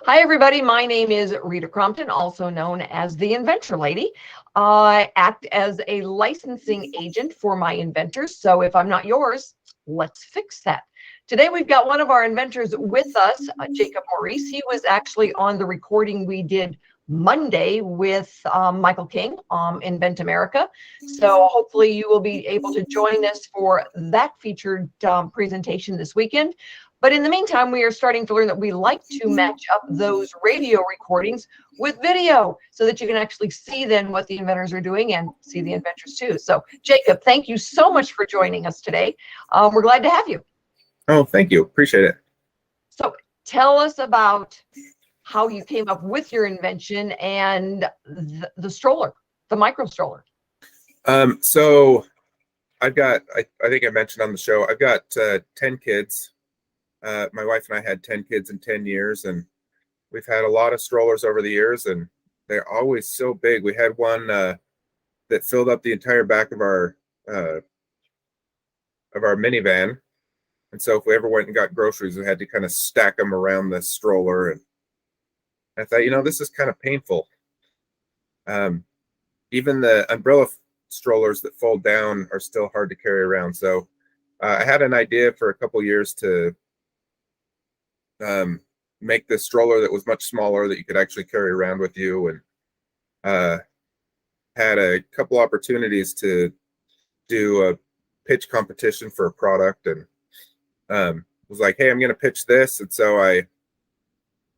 Hi, everybody. My name is Rita Crompton, also known as the Inventor Lady. I act as a licensing agent for my inventors. So if I'm not yours, let's fix that. Today, we've got one of our inventors with us, Jacob Morrise. He was actually on the recording we did Monday with Michael King, Invent America. So hopefully you will be able to join us for that featured presentation this weekend. But in the meantime, we are starting to learn that we like to match up those radio recordings with video so that you can actually see then what the inventors are doing and see the inventors too. So Jacob, thank you so much for joining us today. We're glad to have you. Oh, thank you. Appreciate it. So tell us about how you came up with your invention and the stroller, the micro stroller. So I've got, I think I mentioned on the show, I've got 10 kids. My wife and I had 10 kids in 10 years, and we've had a lot of strollers over the years, and they're always so big. We had one that filled up the entire back of our minivan. And so if we ever went and got groceries, we had to kind of stack them around the stroller. And I thought, this is kind of painful. Even the umbrella strollers that fold down are still hard to carry around. So I had an idea for a couple years to make this stroller that was much smaller that you could actually carry around with you, and had a couple opportunities to do a pitch competition for a product, and was like, hey, I'm going to pitch this. And so I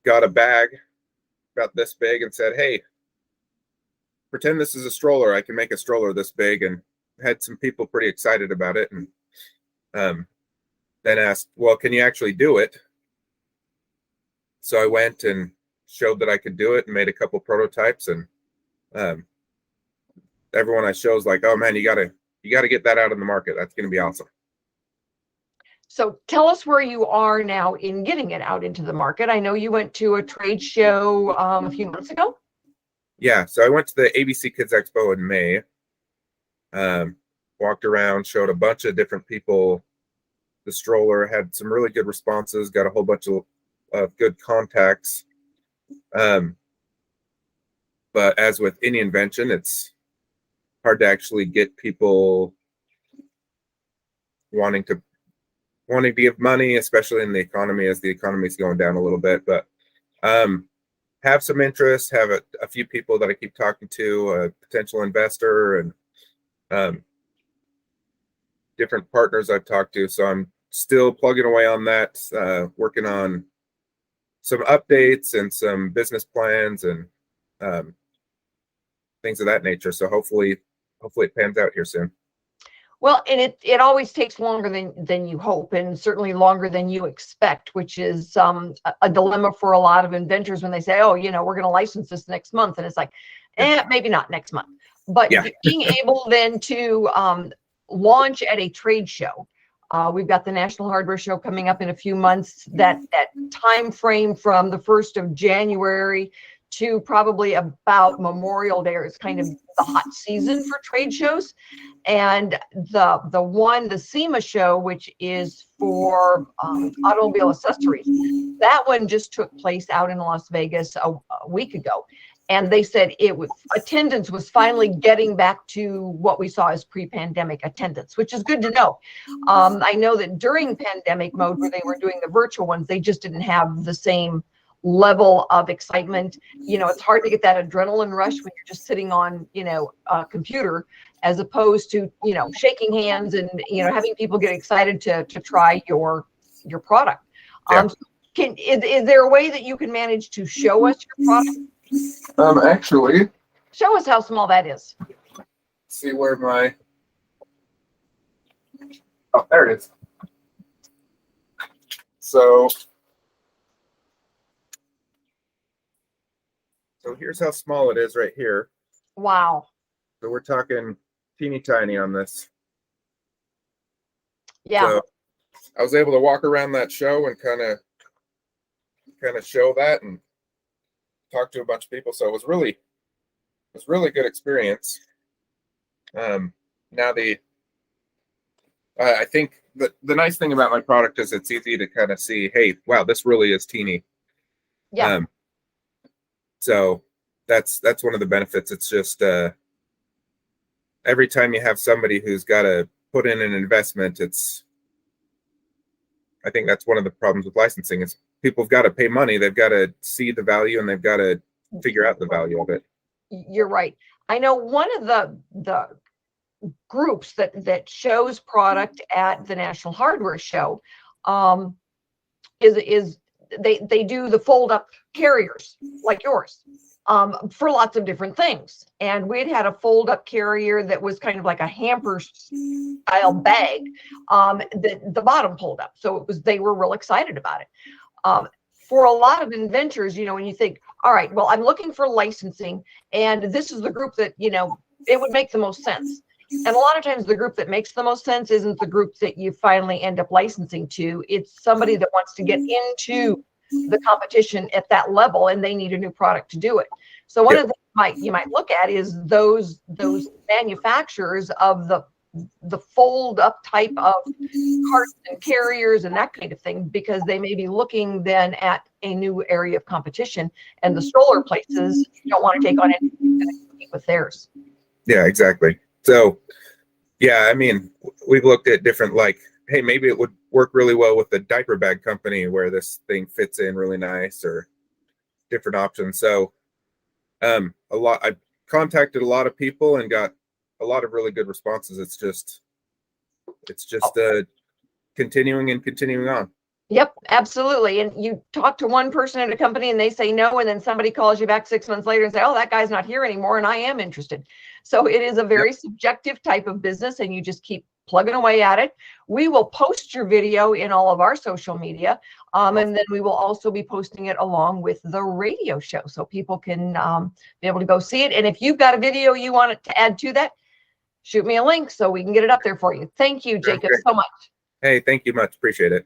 got a bag about this big and said, hey, pretend this is a stroller. I can make a stroller this big, and had some people pretty excited about it, and then asked, well, can you actually do it? So I went and showed that I could do it and made a couple prototypes, and everyone I show is like, oh man, you gotta get that out in the market. That's gonna be awesome. So tell us where you are now in getting it out into the market. I know you went to a trade show a few months ago. Yeah, so I went to the ABC Kids Expo in May. Walked around, showed a bunch of different people the stroller, had some really good responses, got a whole bunch of good contacts. But as with any invention, it's hard to actually get people wanting to give money, especially in the economy, as the economy is going down a little bit. But have some interest, have a few people that I keep talking to, a potential investor, and different partners I've talked to. So I'm still plugging away on that, working on some updates and some business plans and things of that nature. So hopefully it pans out here soon. Well, and it always takes longer than you hope, and certainly longer than you expect, which is a dilemma for a lot of inventors when they say, oh, we're going to license this next month. And it's like, maybe not next month. But yeah. Being able then to launch at a trade show. We've got the National Hardware Show coming up in a few months. That time frame from the 1st of January to probably about Memorial Day is kind of the hot season for trade shows. And the SEMA show, which is for automobile accessories, that one just took place out in Las Vegas a week ago. And they said attendance was finally getting back to what we saw as pre-pandemic attendance, which is good to know. I know that during pandemic mode, where they were doing the virtual ones, they just didn't have the same level of excitement. It's hard to get that adrenaline rush when you're just sitting on, a computer, as opposed to, shaking hands and, having people get excited to try your product. Yeah. Is there a way that you can manage to show us your product? Actually, show us how small that is. See where oh, there it is. So here's how small it is right here. Wow. So we're talking teeny tiny on this. Yeah. So I was able to walk around that show and kind of show that and talk to a bunch of people. So it was really good experience. Now I think the nice thing about my product is it's easy to kind of see, hey, wow, this really is teeny. Yeah. So that's one of the benefits. It's just every time you have somebody who's got to put in an investment, I think that's one of the problems with licensing is people have got to pay money. They've got to see the value and they've got to figure out the value of it. You're right. I know one of the groups that shows product at the National Hardware Show is they do the fold up carriers like yours for lots of different things. And we'd had a fold up carrier that was kind of like a hamper style bag that the bottom pulled up. So they were real excited about it. For a lot of inventors, when you think, all right, well, I'm looking for licensing and this is the group that, it would make the most sense. And a lot of times the group that makes the most sense isn't the group that you finally end up licensing to. It's somebody that wants to get into the competition at that level and they need a new product to do it. So one of the things you might look at is those manufacturers of the fold up type of carts and carriers and that kind of thing, because they may be looking then at a new area of competition, and the stroller places don't want to take on anything to compete with theirs. Yeah, exactly. So, yeah, I mean, we've looked at different, like, hey, maybe it would work really well with the diaper bag company where this thing fits in really nice, or different options. So, I contacted a lot of people and got a lot of really good responses. It's just continuing on. Yep, absolutely. And you talk to one person at a company and they say no, and then somebody calls you back 6 months later and say, oh, that guy's not here anymore and I am interested. So it is a very subjective type of business, and you just keep plugging away at it. We will post your video in all of our social media, and then we will also be posting it along with the radio show so people can be able to go see it. And if you've got a video you want it to add to that, shoot me a link so we can get it up there for you. Thank you, Jacob, so much. Hey, thank you much. Appreciate it.